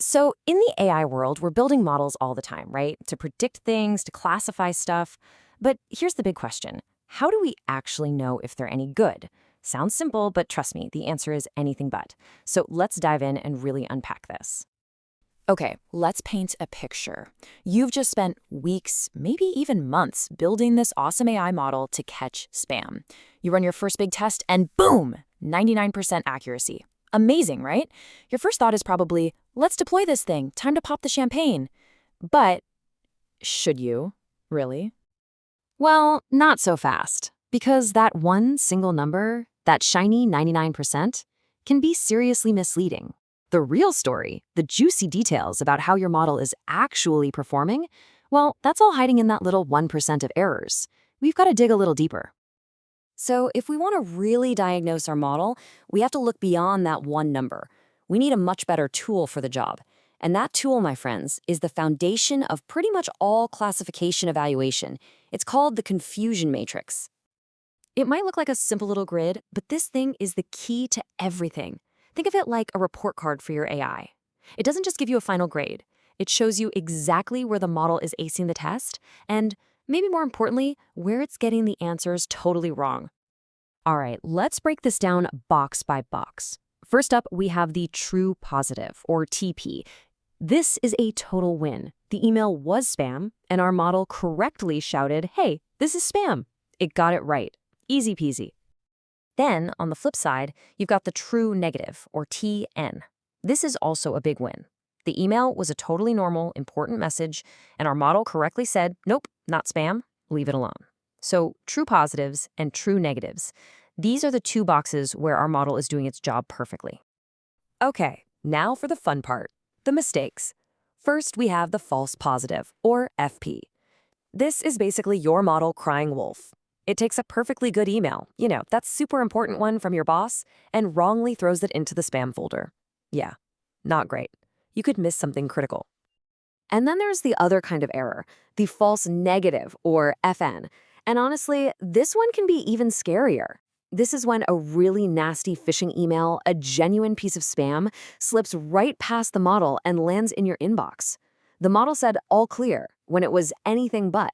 So, in the AI world, we're building models all the time, right? To predict things, to classify stuff. But here's the big question. How do we actually know if they're any good? Sounds simple, but trust me, the answer is anything but. So let's dive in and really unpack this. Okay, let's paint a picture. You've just spent weeks, maybe even months, building this awesome AI model to catch spam. You run your first big test and boom, 99% accuracy. Amazing, right? Your first thought is probably, let's deploy this thing, time to pop the champagne. But should you? Really? Well, not so fast. Because that one single number, that shiny 99%, can be seriously misleading. The real story, the juicy details about how your model is actually performing, well, that's all hiding in that little 1% of errors. We've got to dig a little deeper. So if we want to really diagnose our model, we have to look beyond that one number. We need a much better tool for the job. And that tool, my friends, is the foundation of pretty much all classification evaluation. It's called the confusion matrix. It might look like a simple little grid, but this thing is the key to everything. Think of it like a report card for your AI. It doesn't just give you a final grade. It shows you exactly where the model is acing the test, and maybe more importantly, where it's getting the answers totally wrong. All right, let's break this down box by box. First up, we have the true positive, or TP. This is a total win. The email was spam, and our model correctly shouted, "Hey, this is spam." It got it right. Easy peasy. Then, on the flip side, you've got the true negative, or TN. This is also a big win. The email was a totally normal, important message, and our model correctly said, nope, not spam, leave it alone. So, true positives and true negatives. These are the two boxes where our model is doing its job perfectly. Okay, now for the fun part, the mistakes. First, we have the false positive, or FP. This is basically your model crying wolf. It takes a perfectly good email, that super important one from your boss, and wrongly throws it into the spam folder. Yeah, not great. You could miss something critical. And then there's the other kind of error, the false negative, or FN. And honestly, this one can be even scarier. This is when a really nasty phishing email, a genuine piece of spam, slips right past the model and lands in your inbox. The model said all clear when it was anything but.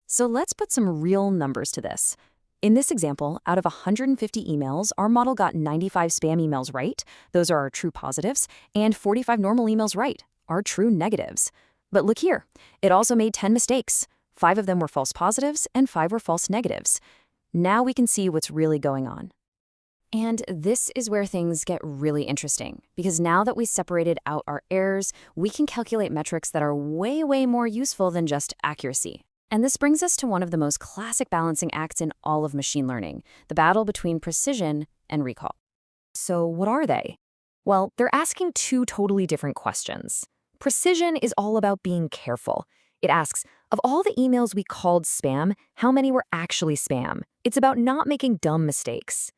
So let's put some real numbers to this. In this example, out of 150 emails, our model got 95 spam emails right, those are our true positives, and 45 normal emails right, our true negatives. But look here, it also made 10 mistakes. 5 of them were false positives and 5 were false negatives. Now we can see what's really going on. And this is where things get really interesting, because now that we separated out our errors, we can calculate metrics that are way, way more useful than just accuracy. And this brings us to one of the most classic balancing acts in all of machine learning, the battle between precision and recall. So what are they? Well, they're asking two totally different questions. Precision is all about being careful. It asks, of all the emails we called spam, how many were actually spam? It's about not making dumb mistakes.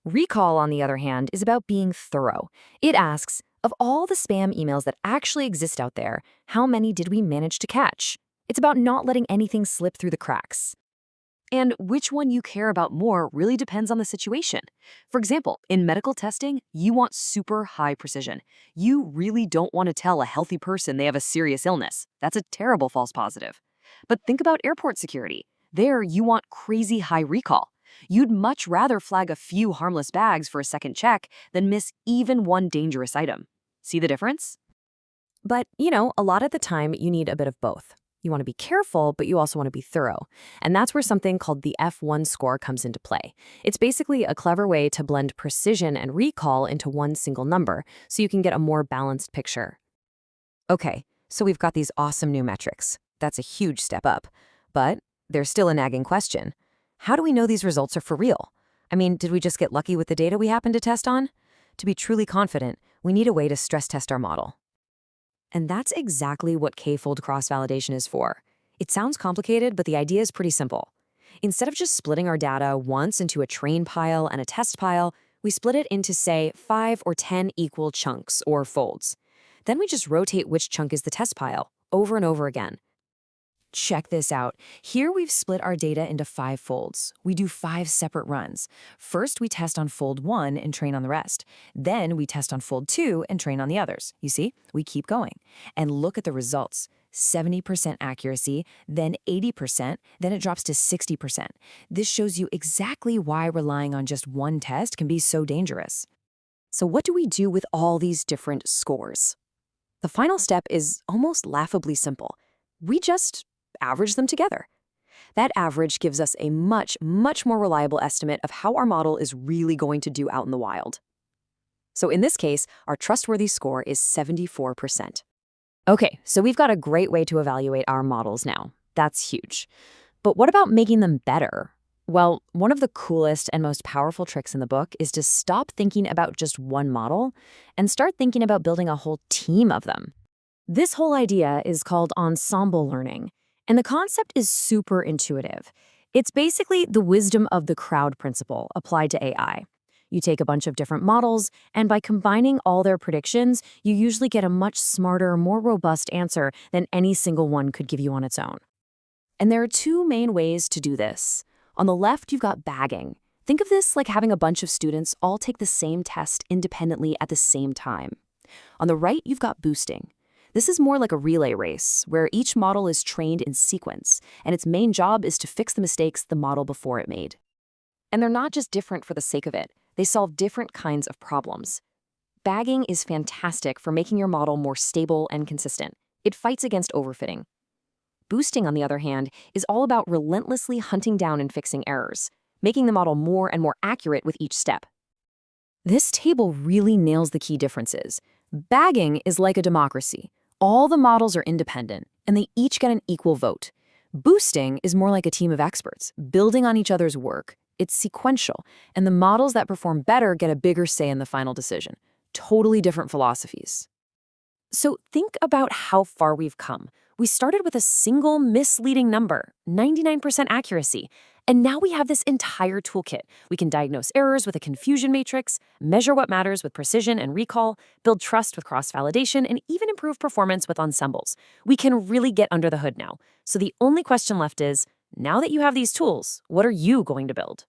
Recall, on the other hand, is about being thorough. It asks, of all the spam emails that actually exist out there, how many did we manage to catch? It's about not letting anything slip through the cracks. And which one you care about more really depends on the situation. For example, in medical testing, you want super high precision. You really don't want to tell a healthy person they have a serious illness. That's a terrible false positive. But think about airport security. There, you want crazy high recall. You'd much rather flag a few harmless bags for a second check than miss even one dangerous item. See the difference? But, a lot of the time, you need a bit of both. You want to be careful, but you also want to be thorough. And that's where something called the F1 score comes into play. It's basically a clever way to blend precision and recall into one single number, so you can get a more balanced picture. Okay, so we've got these awesome new metrics. That's a huge step up. But there's still a nagging question. How do we know these results are for real? I mean, did we just get lucky with the data we happened to test on? To be truly confident, we need a way to stress test our model. And that's exactly what k-fold cross-validation is for. It sounds complicated, but the idea is pretty simple. Instead of just splitting our data once into a train pile and a test pile, we split it into, say, 5 or 10 equal chunks, or folds. Then we just rotate which chunk is the test pile, over and over again. Check this out. Here we've split our data into 5 folds. We do 5 separate runs. First, we test on fold 1 and train on the rest. Then we test on fold 2 and train on the others. You see, we keep going. And look at the results. 70% accuracy, then 80%, then it drops to 60%. This shows you exactly why relying on just one test can be so dangerous. So what do we do with all these different scores? The final step is almost laughably simple. We just average them together. That average gives us a much more reliable estimate of how our model is really going to do out in the wild. So in this case, our trustworthy score is 74%. Okay, so we've got a great way to evaluate our models now. That's huge. But what about making them better? Well, one of the coolest and most powerful tricks in the book is to stop thinking about just one model and start thinking about building a whole team of them. This whole idea is called ensemble learning, and the concept is super intuitive. It's basically the wisdom of the crowd principle applied to AI. You take a bunch of different models, and by combining all their predictions, you usually get a much smarter, more robust answer than any single one could give you on its own. And there are 2 main ways to do this. On the left, you've got bagging. Think of this like having a bunch of students all take the same test independently at the same time. On the right, you've got boosting. This is more like a relay race, where each model is trained in sequence, and its main job is to fix the mistakes the model before it made. And they're not just different for the sake of it. They solve different kinds of problems. Bagging is fantastic for making your model more stable and consistent. It fights against overfitting. Boosting, on the other hand, is all about relentlessly hunting down and fixing errors, making the model more and more accurate with each step. This table really nails the key differences. Bagging is like a democracy. All the models are independent, and they each get an equal vote. Boosting is more like a team of experts, building on each other's work. It's sequential, and the models that perform better get a bigger say in the final decision. Totally different philosophies. So think about how far we've come. We started with a single misleading number, 99% accuracy, and now we have this entire toolkit. We can diagnose errors with a confusion matrix, measure what matters with precision and recall, build trust with cross-validation, and even improve performance with ensembles. We can really get under the hood now. So the only question left is, now that you have these tools, what are you going to build?